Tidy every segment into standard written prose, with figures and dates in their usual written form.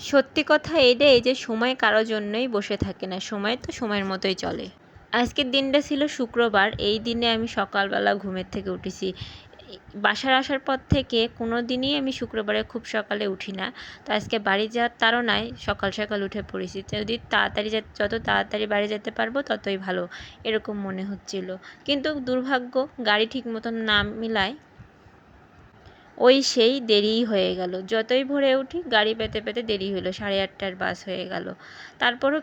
সত্যি কথা এটাই যে সময় কারো জন্যই বসে থাকে না, সময় তো সময়ের মতোই চলে। আজকের দিনটা ছিল শুক্রবার। এই দিনে আমি সকালবেলা ঘুমের থেকে উঠেছি। বাসার আসার পর থেকে কোনো দিনই আমি শুক্রবারে খুব সকালে উঠি না। তো আজকে বাড়ি যাওয়ার তাড়নায় সকাল সকাল উঠে পড়েছি। যদি তাড়াতাড়ি যত তাড়াতাড়ি বাড়ি যেতে পারবো ততই ভালো, এরকম মনে হচ্ছিল। কিন্তু দুর্ভাগ্য, গাড়ি ঠিক মতন না মিলায় সেই দেরিই হয়ে গেল। যতই ভোরে উঠি গাড়ি পেতে পেতে দেরি হলো, 8:30টার বাস হয়ে গেল। তারপরও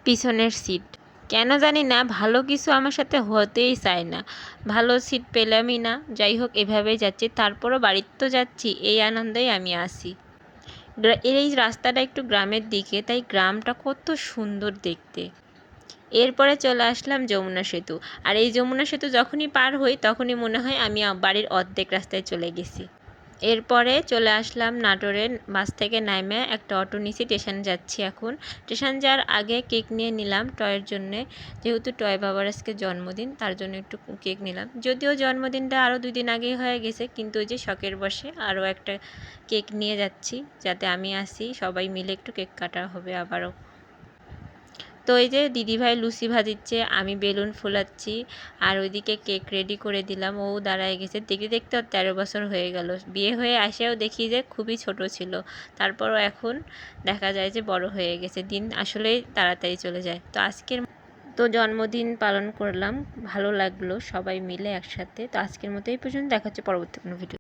পিছনের সিট, কেন জানি না ভালো কিছু আমার সাথে হতেই চায় না, ভালো সিট পেলামই না। যাই হোক, এভাবেই যাচ্ছি, তারপরও বাড়িতে তো যাচ্ছি, এই আনন্দেই আমি আসি। এই রাস্তাটা একটু গ্রামের দিকে, তাই গ্রামটা কত সুন্দর দেখতে। এরপরে চলে আসলাম যমুনা সেতু। আর এই যমুনা সেতু যখনই পার হই তখনই মনে হয় আমি বাড়ির অর্ধেক রাস্তায় চলে গেছি। এরপরে চলে আসলাম নাটোরে। বাস থেকে নামে একটা অটো নিয়েছি, স্টেশন যাচ্ছি এখন। স্টেশন যাওয়ার আগে কেক নিয়ে নিলাম টয়ের জন্যে, যেহেতু টয় বাবার আজকে জন্মদিন, তার জন্য একটু কেক নিলাম। যদিও জন্মদিনটা আরও 2 দিন আগেই হয়ে গেছে, কিন্তু ওই যে শখের বশে আরও একটা কেক নিয়ে যাচ্ছি, যাতে আমি আসি সবাই মিলে একটু কেক কাটা হবে আবারও। তো এই যে দিদিভাই লুচি ভাজিচ্ছে, আমি বেলুন ফুলাচ্ছি, আর ওইদিকে কেক রেডি করে দিলাম। ও দাঁড়ায় গেছে, দেখতে দেখতে ওর 13 বছর হয়ে গেল। বিয়ে হয়ে আসেও দেখি যে খুবই ছোট ছিল, তারপরও এখন দেখা যায় যে বড় হয়ে গেছে। দিন আসলেই তাড়াতাড়ি চলে যায়। তো জন্মদিন পালন করলাম, ভালো লাগলো সবাই মিলে একসাথে। তো আজকের মতো এই পর্যন্ত, দেখা হচ্ছে পরবর্তী কোনো ভিডিও।